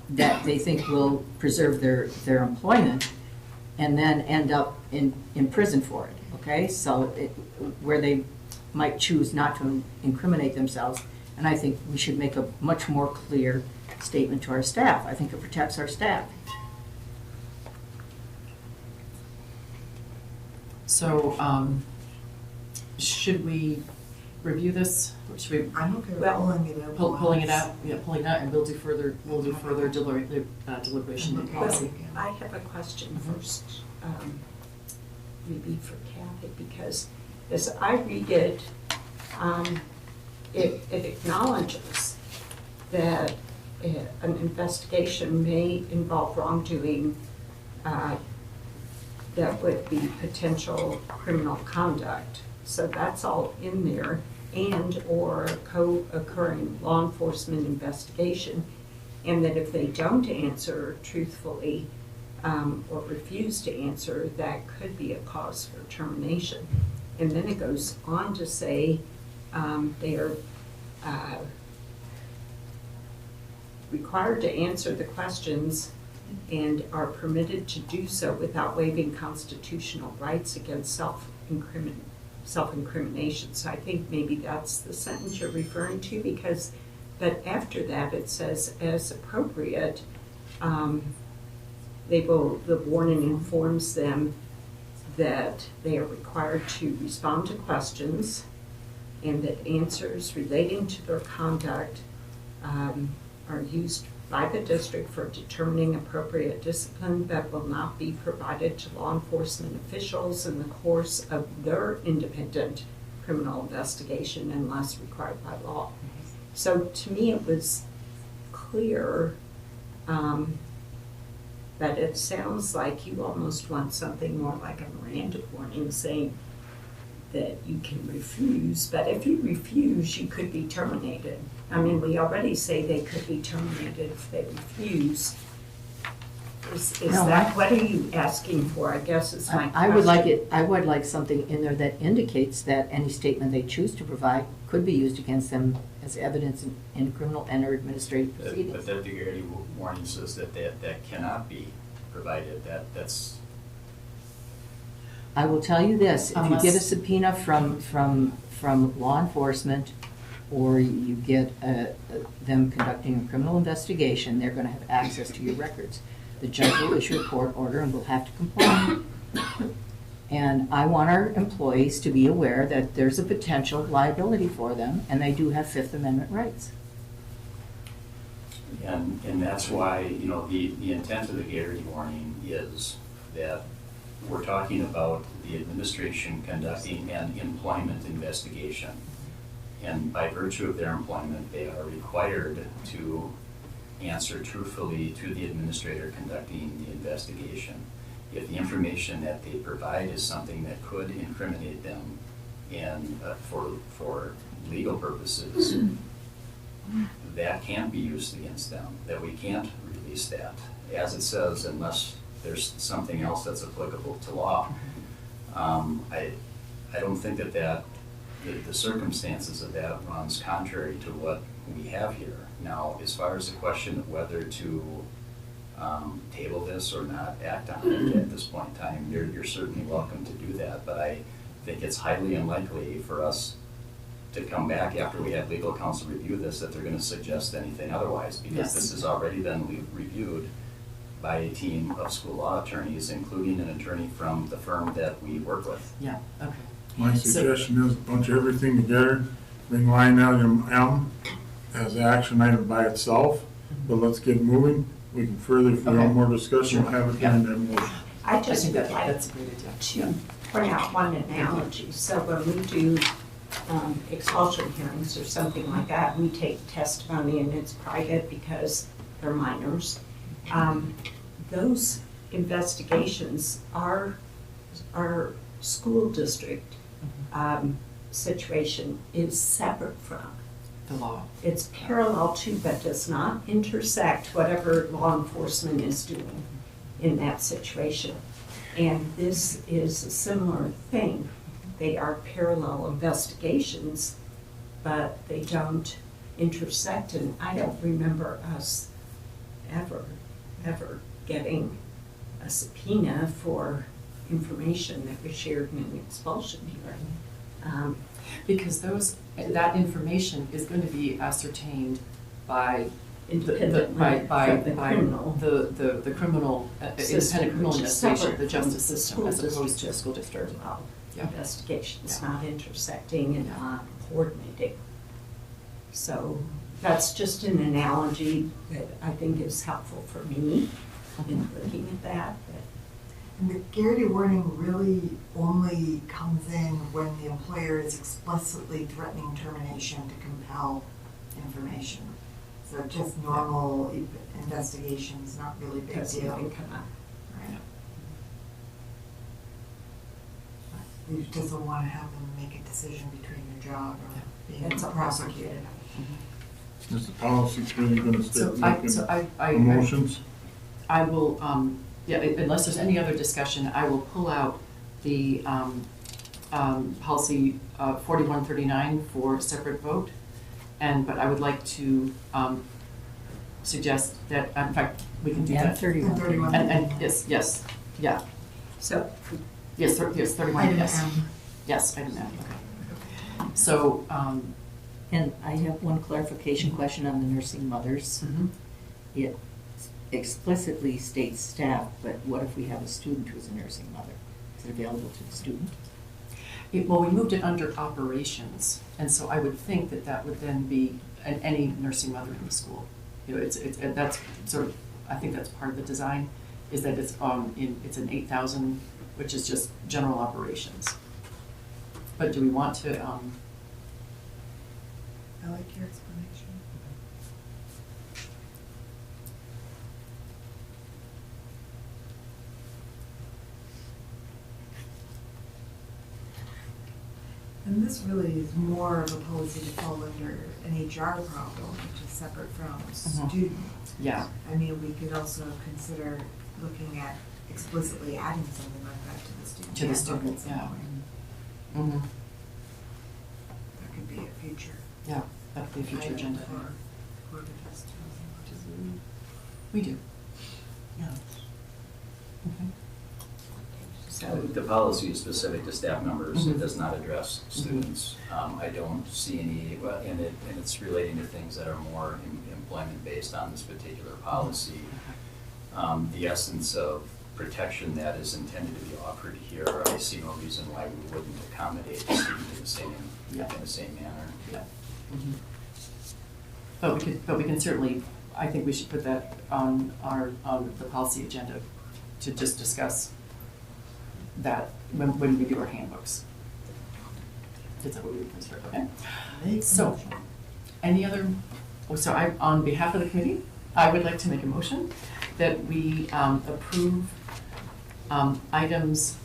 Speaker 3: that they think will preserve their employment and then end up in prison for it, okay? So where they might choose not to incriminate themselves, and I think we should make a much more clear statement to our staff. I think it protects our staff.
Speaker 4: So, should we review this? Or should we
Speaker 9: I'm okay with
Speaker 1: Well,
Speaker 9: pulling it out.
Speaker 4: pulling it out? Yeah, pulling it out, and we'll do further deliberation in policy.
Speaker 1: I have a question first, maybe for Kathy, because as I read it, it acknowledges that an investigation may involve wrongdoing that would be potential criminal conduct. So that's all in there, and/or co-occurring law enforcement investigation. And that if they don't answer truthfully or refuse to answer, that could be a cause for termination. And then it goes on to say they are required to answer the questions and are permitted to do so without waiving constitutional rights against self-incrimination. So I think maybe that's the sentence you're referring to, because but after that it says, as appropriate, the warning informs them that they are required to respond to questions and that answers relating to their conduct are used by the district for determining appropriate discipline that will not be provided to law enforcement officials in the course of their independent criminal investigation unless required by law. So to me, it was clear that it sounds like you almost want something more like a Miranda warning saying that you can refuse, but if you refuse, you could be terminated. I mean, we already say they could be terminated if they refuse. Is
Speaker 3: No,
Speaker 1: that, what are you asking for, I guess is my question.
Speaker 3: I would like something in there that indicates that any statement they choose to provide could be used against them as evidence in criminal and or administrative proceedings.
Speaker 6: But that the Garrity warning says that cannot be provided, that's.
Speaker 3: I will tell you this, if you
Speaker 4: Unless-
Speaker 3: get a subpoena from law enforcement, or you get them conducting a criminal investigation, they're gonna have access to your records. The judge will issue a court order and will have to comply. And I want our employees to be aware that there's a potential liability for them, and they do have Fifth Amendment rights.
Speaker 6: And that's why, you know, the intent of the Garrity warning is that we're talking about the administration conducting an employment investigation. And by virtue of their employment, they are required to answer truthfully to the administrator conducting the investigation. If the information that they provide is something that could incriminate them and for legal purposes, that can't be used against them, that we can't release that, as it says, unless there's something else that's applicable to law. I don't think that the circumstances of that runs contrary to what we have here. Now, as far as the question of whether to table this or not act on it at this point in time, you're certainly welcome to do that, but I think it's highly unlikely for us to come back after we have legal counsel review this that they're going to suggest anything otherwise, because
Speaker 4: Yes.
Speaker 6: this has already been reviewed by a team of school law attorneys, including an attorney from the firm that we work with.
Speaker 4: Yeah, okay.
Speaker 8: My
Speaker 4: So-
Speaker 8: suggestion is bunch everything together, bring line item M as an action item by itself, but let's get moving. We can further, if we want more discussion, we'll have it during that motion.
Speaker 1: I
Speaker 4: I
Speaker 1: just
Speaker 4: think
Speaker 1: would like
Speaker 4: that's a great idea.
Speaker 1: to point out one analogy. So when we do expulsion hearings or something like that, we take testimony and it's private because they're minors. Those investigations are our school district situation is separate from.
Speaker 4: The law.
Speaker 1: It's parallel to, but does not intersect whatever law enforcement is doing in that situation. And this is a similar thing. They are parallel investigations, but they don't intersect. And I don't remember us ever getting a subpoena for information that was shared in an expulsion hearing.
Speaker 4: Because that information is going to be ascertained by
Speaker 1: Independently
Speaker 4: by
Speaker 1: from the criminal
Speaker 4: the criminal,
Speaker 1: system,
Speaker 4: independent criminal
Speaker 1: which is
Speaker 4: investigation,
Speaker 1: separate
Speaker 4: the
Speaker 1: from
Speaker 4: justice
Speaker 1: the
Speaker 4: system,
Speaker 1: school
Speaker 4: as opposed
Speaker 1: district
Speaker 4: to the school district.
Speaker 1: Well,
Speaker 4: Yeah.
Speaker 1: investigations
Speaker 4: Yeah.
Speaker 1: not intersecting and not coordinating. So that's just an analogy that I think is helpful for me in looking at that.
Speaker 9: And the Garrity warning really only comes in when the employer is explicitly threatening termination to compel information. So just normal investigations, not really big
Speaker 1: Doesn't
Speaker 9: deal.
Speaker 1: even come up.
Speaker 9: Right. You just don't want to have them make a decision between your job or being
Speaker 1: It's a
Speaker 9: prosecuted.
Speaker 8: Is the policy committee going to start making
Speaker 4: I
Speaker 8: motions?
Speaker 4: I will, unless there's any other discussion, I will pull out the policy 4139 for separate vote. But I would like to suggest that, in fact, we can do
Speaker 3: And
Speaker 4: that.
Speaker 3: 31.
Speaker 4: And yes, yeah,
Speaker 1: So
Speaker 4: yes, 31,
Speaker 9: Item
Speaker 4: yes.
Speaker 9: M.
Speaker 4: Yes, item M, okay. So,
Speaker 3: And I have one clarification question on the nursing mothers.
Speaker 4: mhm.
Speaker 3: It explicitly states staff, but what if we have a student who's a nursing mother? Is it available to the student?
Speaker 4: Well, we moved it under operations, and so I would think that that would then be any nursing mother in the school. and that's sort of, I think that's part of the design, is that it's it's an 8,000, which is just general operations. But do we want to,
Speaker 9: I like your explanation. And this really is more of a policy to fall under an HR problem, which is separate from student.
Speaker 4: yeah,
Speaker 9: I mean, we could also consider looking at explicitly adding something like that to the student.
Speaker 4: To the
Speaker 9: handbook
Speaker 4: student,
Speaker 9: at some
Speaker 4: yeah.
Speaker 9: point.
Speaker 4: mhm,
Speaker 9: That could be a future.
Speaker 4: yeah, that'd be a future
Speaker 9: item
Speaker 4: agenda.
Speaker 9: for whoever does tourism.
Speaker 4: We do. Yeah. Mhm.
Speaker 1: So,
Speaker 6: The policy is specific to staff members, it
Speaker 4: Mhm.
Speaker 6: does not address students. I don't see any, well, and it's relating to things that are more employment-based on this particular policy. The essence of protection that is intended to be offered here, I see no reason why we wouldn't accommodate the student in the same manner.
Speaker 4: Mhm. But we can certainly, I think we should put that on the policy agenda to just discuss that when we do our handbooks. Is that what we would consider, okay? So, any other, on behalf of the committee, I would like to make a motion that we approve items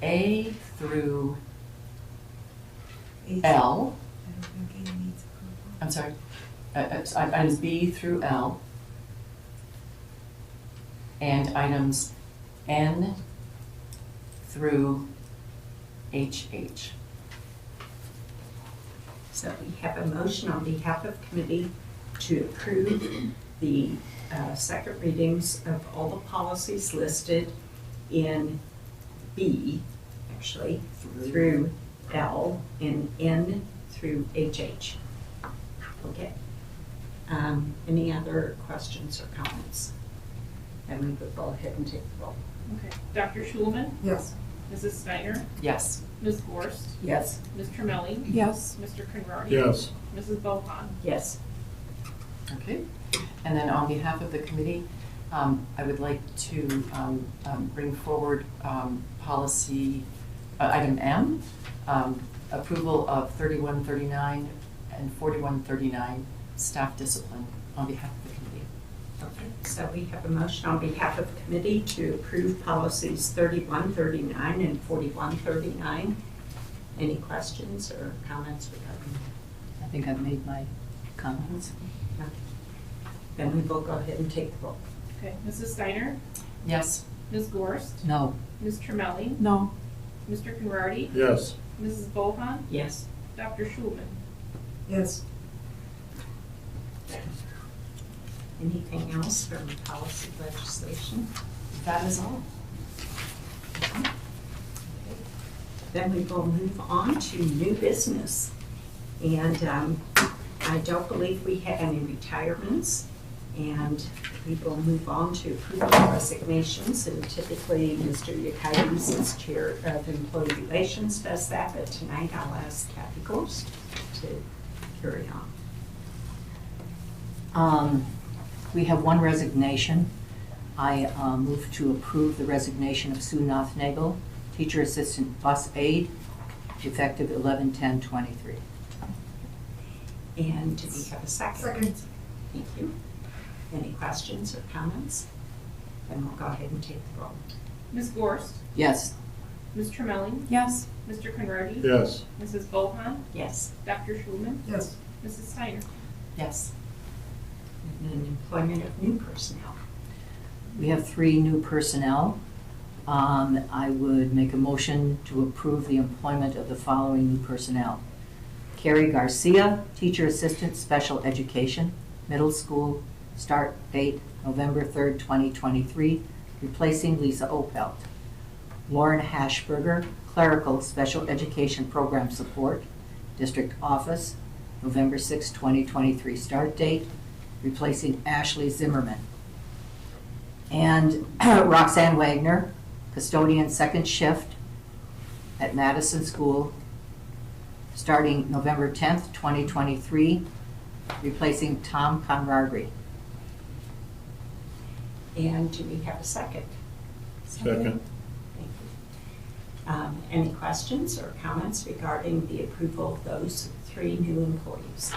Speaker 4: A through
Speaker 9: H,
Speaker 4: L,
Speaker 9: I don't think A needs approval.
Speaker 4: I'm sorry, items B through L, and items N through HH.
Speaker 1: so we have a motion on behalf of committee to approve the second readings of all the policies listed in B, actually, through L, and N through HH. Okay. Any other questions or comments? And we would go ahead and take the roll.
Speaker 2: Okay. Dr. Schulman,
Speaker 9: Yes.
Speaker 2: Mrs. Steiner,
Speaker 4: Yes.
Speaker 2: Ms. Gorst,
Speaker 1: Yes.
Speaker 2: Ms. Tremelli,
Speaker 9: Yes.
Speaker 2: Mr. Conrady.
Speaker 8: Yes.
Speaker 2: Mrs. Bohan.
Speaker 1: Yes.
Speaker 4: Okay, and then on behalf of the committee, I would like to bring forward policy, item M, approval of 3139 and 4139 staff discipline on behalf of the committee.
Speaker 1: Okay, so we have a motion on behalf of committee to approve policies 3139 and 4139. Any questions or comments regarding that?
Speaker 3: I think I've made my comments.
Speaker 1: Then we will go ahead and take the roll.
Speaker 2: Okay. Mrs. Steiner,
Speaker 4: Yes.
Speaker 2: Ms. Gorst,
Speaker 3: No.
Speaker 2: Ms. Tremelli,
Speaker 9: No.
Speaker 2: Mr. Conrady,
Speaker 8: Yes.
Speaker 2: Mrs. Bohan,
Speaker 1: Yes.
Speaker 2: Dr. Schulman.
Speaker 9: Yes.
Speaker 1: Anything else from policy legislation?
Speaker 4: That is all.
Speaker 1: Then we will move on to new business. And I don't believe we have any retirements. And we will move on to approval of resignations. And typically, Mr. Yakides, as Chair of Employee Relations, does that. But tonight, I'll ask Kathy Gorst to carry on.
Speaker 3: We have one resignation. I move to approve the resignation of Sue Nothnagel, teacher assistant bus aide, effective 11/10/23.
Speaker 1: And do we have a second?
Speaker 9: Second.
Speaker 1: Thank you. Any questions or comments? Then we'll go ahead and take the roll.
Speaker 2: Ms. Gorst,
Speaker 3: Yes.
Speaker 2: Ms. Tremelli,
Speaker 9: Yes.
Speaker 2: Mr. Conrady,
Speaker 8: Yes.
Speaker 2: Mrs. Bohan,
Speaker 1: Yes.
Speaker 2: Dr. Schulman,
Speaker 9: Yes.
Speaker 2: Mrs. Steiner.
Speaker 4: Yes.
Speaker 1: And employment of new personnel.
Speaker 3: We have 3 new personnel. I would make a motion to approve the employment of the following new personnel. Carrie Garcia, teacher assistant, special education, middle school, start date November 3rd, 2023, replacing Lisa Opelt. Lauren Hashberger, clerical, special education program support, district office, November 6th, 2023, start date, replacing Ashley Zimmerman. And Roxanne Wagner, custodian, second shift at Madison School, starting November 10th, 2023, replacing Tom Conrady.
Speaker 1: And do we have a second?
Speaker 8: Second.
Speaker 1: Thank you. Any questions or comments regarding the approval of those 3 new employees?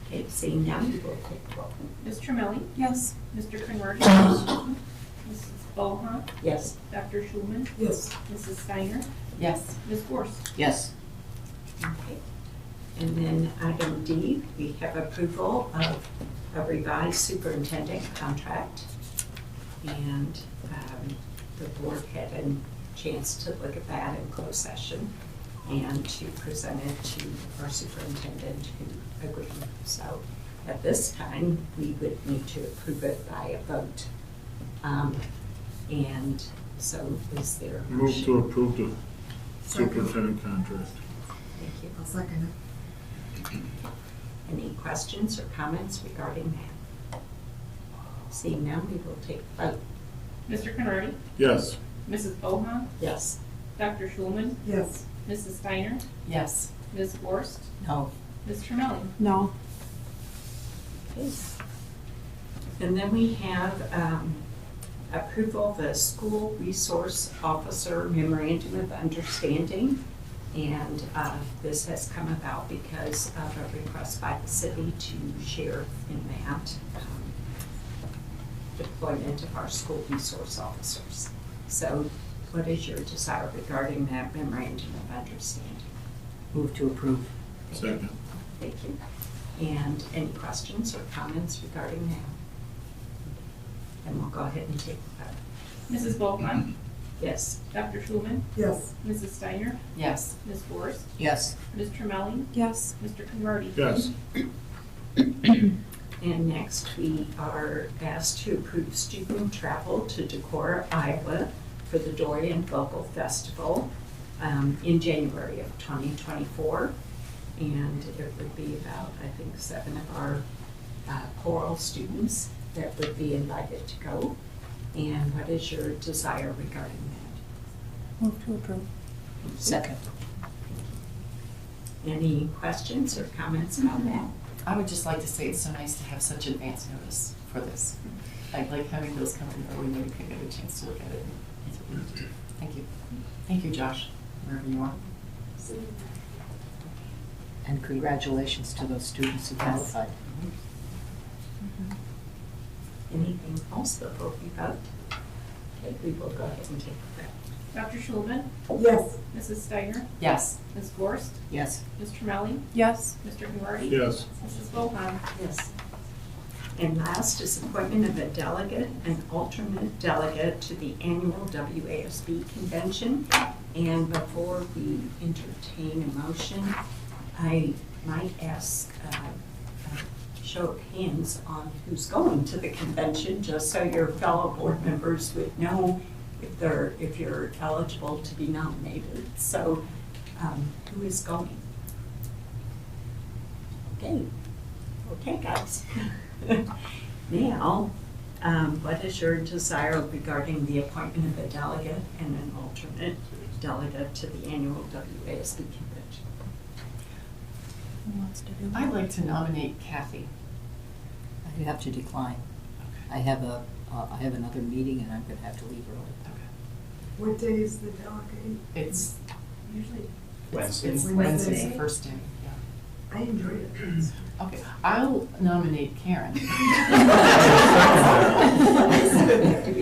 Speaker 1: Okay, seeing none, we will take the roll.
Speaker 2: Ms. Tramelli?
Speaker 9: Yes.
Speaker 2: Mr. Conrady? Mrs. Bohan?
Speaker 1: Yes.
Speaker 2: Dr. Schulman?
Speaker 9: Yes.
Speaker 2: Mrs. Steiner?
Speaker 4: Yes.
Speaker 2: Ms. Gorst?
Speaker 3: Yes.
Speaker 1: Okay. And then item D, we have approval of a revised superintendent contract. And the board had a chance to look at that in closed session and to present it to our superintendent who agreed. So at this time, we would need to approve it by a vote. And so is there a
Speaker 8: Move to
Speaker 1: motion?
Speaker 8: approve the superintendent contract.
Speaker 1: Thank you.
Speaker 9: I'll second
Speaker 1: Any questions or comments regarding that? Seeing none, we will take a vote.
Speaker 2: Mr. Conrady?
Speaker 8: Yes.
Speaker 2: Mrs. Bohan?
Speaker 1: Yes.
Speaker 2: Dr. Schulman?
Speaker 9: it. Yes.
Speaker 2: Mrs. Steiner?
Speaker 4: Yes.
Speaker 2: Ms. Gorst?
Speaker 3: No.
Speaker 2: Ms. Tramelli?
Speaker 9: No.
Speaker 1: Okay. And then we have approval of the school resource officer memorandum of understanding. And this has come about because of a request by the city to share in that deployment of our school resource officers. So what is your desire regarding that memorandum of understanding?
Speaker 3: Move to approve.
Speaker 8: Second.
Speaker 1: Thank you. And any questions or comments regarding that? And we'll go ahead and take the vote.
Speaker 2: Mrs. Bohan?
Speaker 1: Yes.
Speaker 2: Dr. Schulman?
Speaker 9: Yes.
Speaker 2: Mrs. Steiner?
Speaker 4: Yes.
Speaker 2: Ms. Gorst?
Speaker 3: Yes.
Speaker 2: Ms. Tramelli?
Speaker 9: Yes.
Speaker 2: Mr. Conrady?
Speaker 8: Yes.
Speaker 1: And next, we are asked to approve student travel to Decorah, Iowa for the Dorian Vocal Festival in January of 2024. And it would be about, I think, 7 of our choral students that would be invited to go. And what is your desire regarding that?
Speaker 9: Move to approve.
Speaker 3: Second.
Speaker 1: Any questions or comments about that?
Speaker 4: I would just like to say it's so nice to have such advance notice for this. I like having those come in early when you can get a chance to look at it. It's what we need to do. Thank you. Thank you, Josh, wherever you are.
Speaker 3: And congratulations to those students who qualified.
Speaker 1: Anything else before we vote? Okay, we will go ahead and take the vote.
Speaker 2: Dr. Schulman?
Speaker 9: Yes.
Speaker 2: Mrs. Steiner?
Speaker 4: Yes.
Speaker 2: Ms. Gorst?
Speaker 3: Yes.
Speaker 2: Ms. Tramelli?
Speaker 9: Yes.
Speaker 2: Mr. Conrady?
Speaker 8: Yes.
Speaker 2: Mrs. Bohan?
Speaker 1: Yes. And last is appointment of a delegate and alternate delegate to the annual WASB convention. And before we entertain a motion, I might ask a show of hands on who's going to the convention, just so your fellow board members would know if you're eligible to be nominated. So who is going? Okay, guys. Now, what is your desire regarding the appointment of a delegate and an alternate delegate to the annual WASB convention?
Speaker 9: Who wants to do
Speaker 4: I'd like to nominate Kathy.
Speaker 3: I have to decline. I have another meeting and I'm gonna have to leave early.
Speaker 9: What day is the delegate?
Speaker 4: It's
Speaker 2: Usually.
Speaker 6: Wednesday.
Speaker 4: Wednesday's the first day. Yeah.
Speaker 9: I enjoyed it.
Speaker 4: Okay, I'll nominate Karen.
Speaker 1: Do we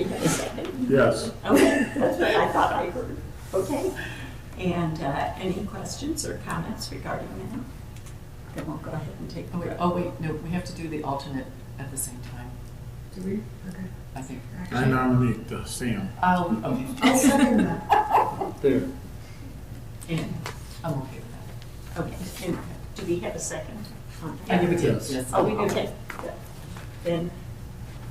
Speaker 1: have a second?
Speaker 8: Yes.
Speaker 1: Okay, that's what I thought I heard. Okay. And any questions or comments regarding that? Then we'll go ahead and take the vote.
Speaker 4: Oh, wait, no, we have to do the alternate at the same time,
Speaker 9: Do we? Okay.
Speaker 4: I think.
Speaker 8: I nominate Sam.
Speaker 4: Okay.
Speaker 9: I'll second that.
Speaker 8: There.
Speaker 1: And,
Speaker 4: I'm okay with that.
Speaker 1: okay, and do we have a second?
Speaker 4: And you would do,
Speaker 8: Yes.
Speaker 4: yes.
Speaker 1: Oh, we do, okay. Then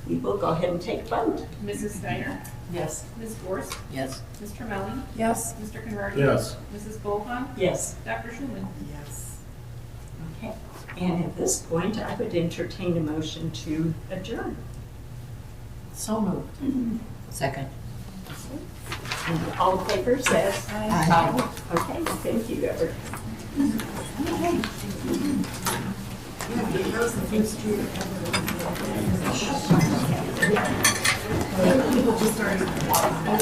Speaker 1: we will go ahead and take a vote.
Speaker 2: Mrs. Steiner?
Speaker 4: Yes.
Speaker 2: Ms. Gorst?
Speaker 3: Yes.
Speaker 2: Ms. Tramelli?
Speaker 9: Yes.
Speaker 2: Mr. Conrady?
Speaker 8: Yes.
Speaker 2: Mrs. Bohan?
Speaker 1: Yes.
Speaker 2: Dr. Schulman?
Speaker 9: Yes.
Speaker 1: Okay. And at this point, I would entertain a motion to adjourn.
Speaker 4: So moved.
Speaker 3: Second.
Speaker 1: And all in favor says
Speaker 3: Aye.
Speaker 1: Okay, thank you, everyone.
Speaker 9: that was the first year people just started walking.